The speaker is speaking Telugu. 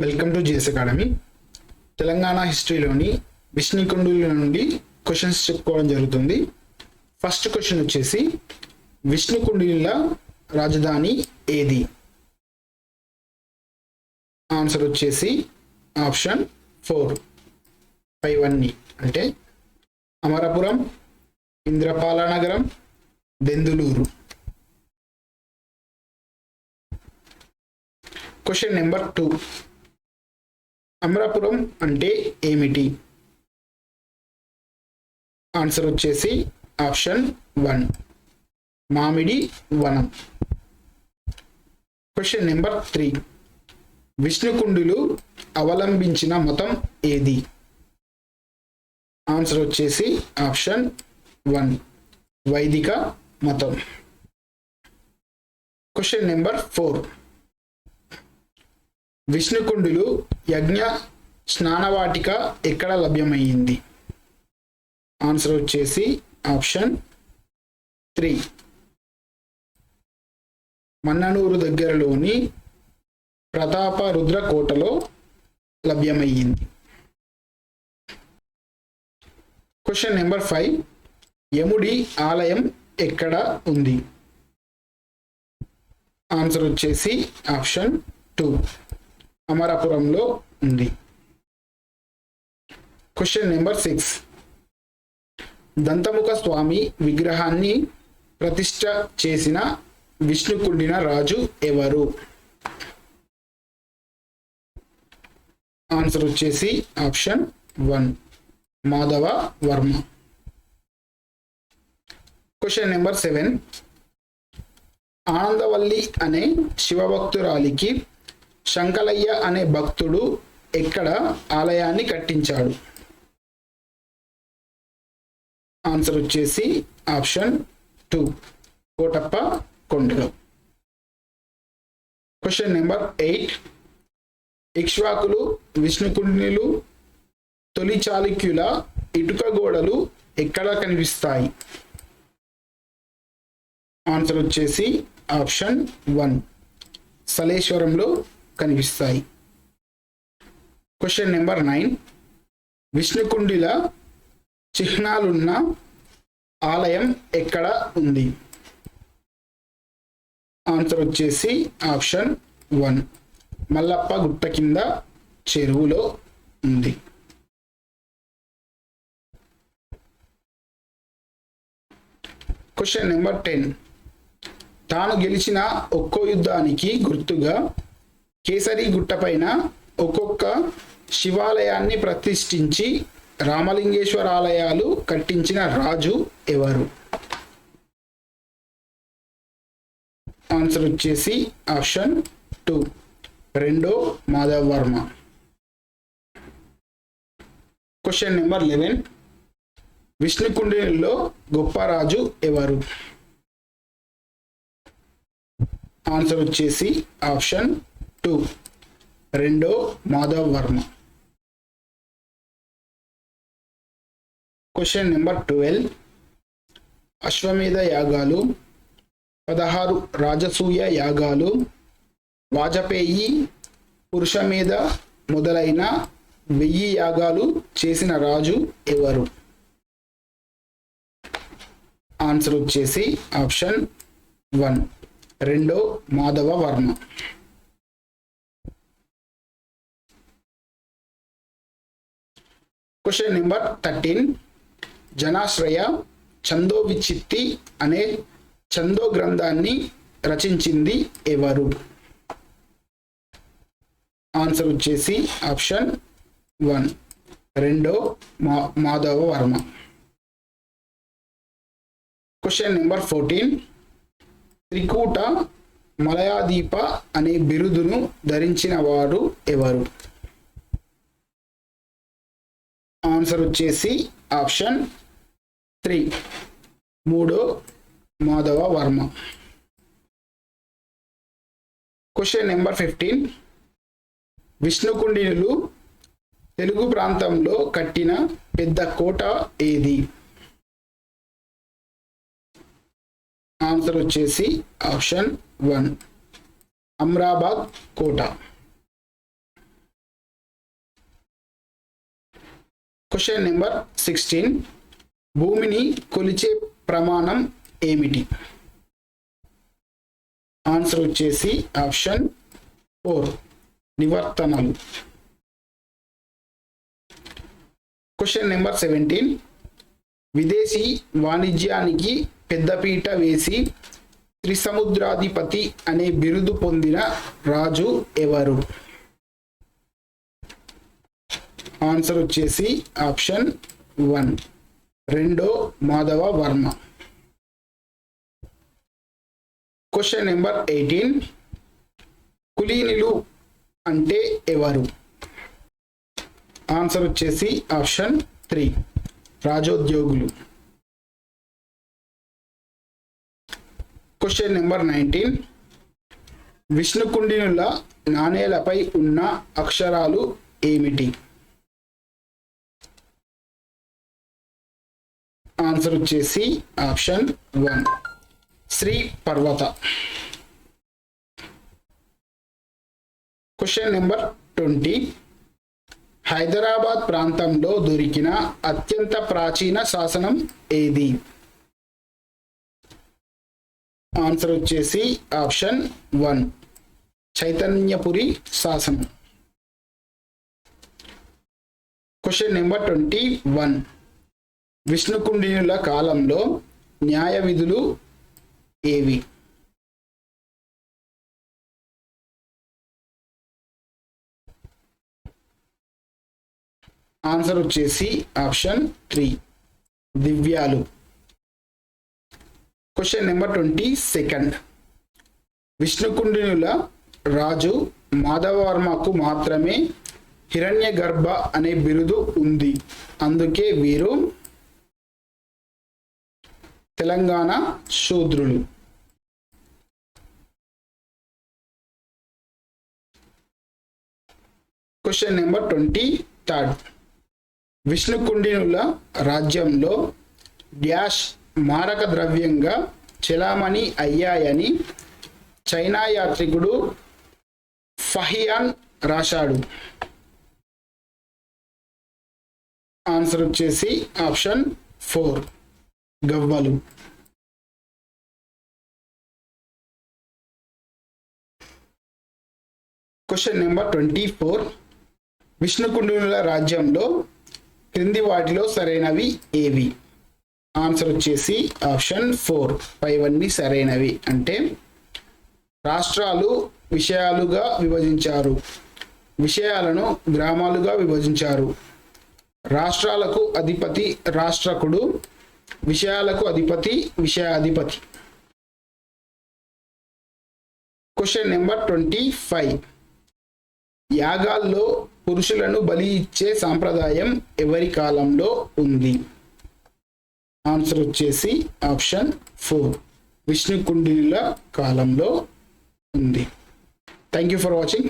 Welcome to GS academy. Telangana హిస్టరీలోని విష్ణుకుండిల నుండి క్వశ్చన్స్ చెప్పుకోవడం జరుగుతుంది. ఫస్ట్ క్వశ్చన్ వచ్చేసి విష్ణుకుండిల రాజధాని ఏది? ఆన్సర్ వచ్చేసి ఆప్షన్ 4 పైవన్నీ అంటే అమరపురం, ఇంద్రపాల నగరం, దెందులూరు. క్వశ్చన్ నెంబర్ 2, అమరాపురం అంటే ఏమిటి? ఆన్సర్ వచ్చేసి ఆప్షన్ 1 మామిడి వనం. క్వశ్చన్ నెంబర్ 3, విష్ణుకుండిలు అవలంబించిన మతం ఏది? ఆన్సర్ వచ్చేసి ఆప్షన్ 1 వైదిక మతం. క్వశ్చన్ నెంబర్ 4, విష్ణుకుండిలు యజ్ఞ స్నానవాటిక ఎక్కడ లభ్యమయ్యింది? ఆన్సర్ వచ్చేసి ఆప్షన్ 3 మన్ననూరు దగ్గరలోని ప్రతాపరుద్ర కోటలో లభ్యమయ్యింది. క్వశ్చన్ నెంబర్ 5, యముడి ఆలయం ఎక్కడ ఉంది? ఆన్సర్ వచ్చేసి ఆప్షన్ 2 అమరాపురంలో ఉంది. క్వశ్చన్ నెంబర్ 6, దంతముఖ స్వామి విగ్రహాన్ని ప్రతిష్ఠ చేసిన విష్ణుకుండిన రాజు ఎవరు? ఆన్సర్ వచ్చేసి option 1 Madhava Varma. Question number 7, Anandavalli అనే శివభక్తురాలికి శంకలయ్య అనే భక్తుడు ఎక్కడ ఆలయాన్ని కట్టించాడు? ఆన్సర్ వచ్చేసి ఆప్షన్ 2 కోటప్ప కొండలో. క్వశ్చన్ నెంబర్ 8, ఇక్ష్వాకులు విష్ణుకుండిలు తొలి చాళుక్యుల ఇటుక గోడలు ఎక్కడ కనిపిస్తాయి? ఆన్సర్ వచ్చేసి ఆప్షన్ 1 సలేశ్వరంలో కనిపిస్తాయి. క్వశ్చన్ నెంబర్ 9, విష్ణుకుండిల చిహ్నాలున్న ఆలయం ఎక్కడ ఉంది? ఆన్సర్ వచ్చేసి ఆప్షన్ 1 మల్లప్ప గుట్ట కింద చెరువులో ఉంది. క్వశ్చన్ నెంబర్ 10, తాను గెలిచిన ఒక్కో యుద్ధానికి గుర్తుగా కేసరి గుట్టపైన ఒక్కొక్క శివాలయాన్ని ప్రతిష్ఠించి రామలింగేశ్వర ఆలయాలు కట్టించిన రాజు ఎవరు? ఆన్సర్ వచ్చేసి ఆప్షన్ 2 రెండో మాధవ వర్మ. క్వశ్చన్ నెంబర్ 11, విష్ణుకుండిలో గొప్ప రాజు ఎవరు? ఆన్సర్ వచ్చేసి ఆప్షన్ 2 రెండో మాధవ వర్మ. క్వశ్చన్ నెంబర్ 12, అశ్వమేధ యాగాలు, 16 రాజసూయ యాగాలు, వాజపేయి పురుషమేధ మొదలైన 1000 యాగాలు చేసిన రాజు ఎవరు? ఆన్సర్ వచ్చేసి ఆప్షన్ 1 రెండో మాధవ వర్మ. క్వశ్చన్ నెంబర్ 13, జనాశ్రయ చందో విచ్చిత్తి అనే చందో గ్రంథాన్ని రచించింది ఎవరు? ఆన్సర్ వచ్చేసి ఆప్షన్ 1 రెండో మాధవ వర్మ. క్వశ్చన్ నెంబర్ 14, త్రికూట మలయాదీప అనే బిరుదును ధరించిన వారు ఎవరు? ఆన్సర్ వచ్చేసి ఆప్షన్ 3 మూడో మాధవ వర్మ. క్వశ్చన్ నెంబర్ 15, విష్ణుకుండినులు తెలుగు ప్రాంతంలో కట్టిన పెద్ద కోట ఏది? ఆన్సర్ వచ్చేసి ఆప్షన్ 1 అమ్రాబాద్ కోట. క్వశ్చన్ నెంబర్ 16, భూమిని కొలిచే ప్రమాణం ఏమిటి? ఆన్సర్ వచ్చేసి ఆప్షన్ 4, నివర్తనలు. క్వశ్చన్ నెంబర్ 17, విదేశీ వాణిజ్యానికి పెద్దపీట వేసి త్రిసముద్రాధిపతి అనే బిరుదు పొందిన రాజు ఎవరు? ఆన్సర్ వచ్చేసి ఆప్షన్ 1, రెండో మాధవ వర్మ. క్వశ్చన్ నెంబర్ 18, కులీనులు అంటే ఎవరు? ఆన్సర్ వచ్చేసి ఆప్షన్ 3, రాజోద్యోగులు. క్వశ్చన్ నెంబర్ 19, విష్ణుకుండినుల నాణేలపై ఉన్న అక్షరాలు ఏమిటి? ఆన్సర్ వచ్చేసి ఆప్షన్ 1, శ్రీ పర్వత. క్వశ్చన్ నెంబర్ 20, హైదరాబాద్ ప్రాంతంలో దొరికిన అత్యంత ప్రాచీన శాసనం ఏది? ఆన్సర్ వచ్చేసి ఆప్షన్ 1, చైతన్యపురి శాసనం. క్వశ్చన్ నెంబర్ 21, విష్ణుకుండినుల కాలంలో న్యాయ విధులు ఏవి? ఆన్సర్ వచ్చేసి ఆప్షన్ 3, దివ్యాలు. క్వశ్చన్ నెంబర్ 22, విష్ణుకుండినుల రాజు మాధవవర్మకు మాత్రమే హిరణ్యగర్భ అనే బిరుదు ఉంది, అందుకే వీరు తెలంగాణ శూద్రులు. క్వశ్చన్ నెంబర్ 23, విష్ణుకుండినుల రాజ్యంలో డ్యాష్ మారక ద్రవ్యంగా చెలామణి అయ్యాయని చైనా యాత్రికుడు ఫహియాన్ రాశాడు. ఆన్సర్ వచ్చేసి ఆప్షన్ 4, గవ్వలు. క్వశ్చన్ నెంబర్ 24, విష్ణుకుండినుల రాజ్యంలో క్రింది వాటిలో సరైనవి ఏవి? ఆన్సర్ వచ్చేసి ఆప్షన్ 4, పైవన్నీ సరైనవి. అంటే రాష్ట్రాలు విషయాలుగా విభజించారు, విషయాలను గ్రామాలుగా విభజించారు, రాష్ట్రాలకు అధిపతి రాష్ట్రకుడు, విషయాలకు అధిపతి విషయాధిపతి. క్వశ్చన్ నెంబర్ 25, యాగాల్లో పురుషులను బలి ఇచ్చే సాంప్రదాయం ఎవరి కాలంలో ఉంది? ఆన్సర్ వచ్చేసి ఆప్షన్ 4, విష్ణుకుండినుల కాలంలో ఉంది. Thank you for watching.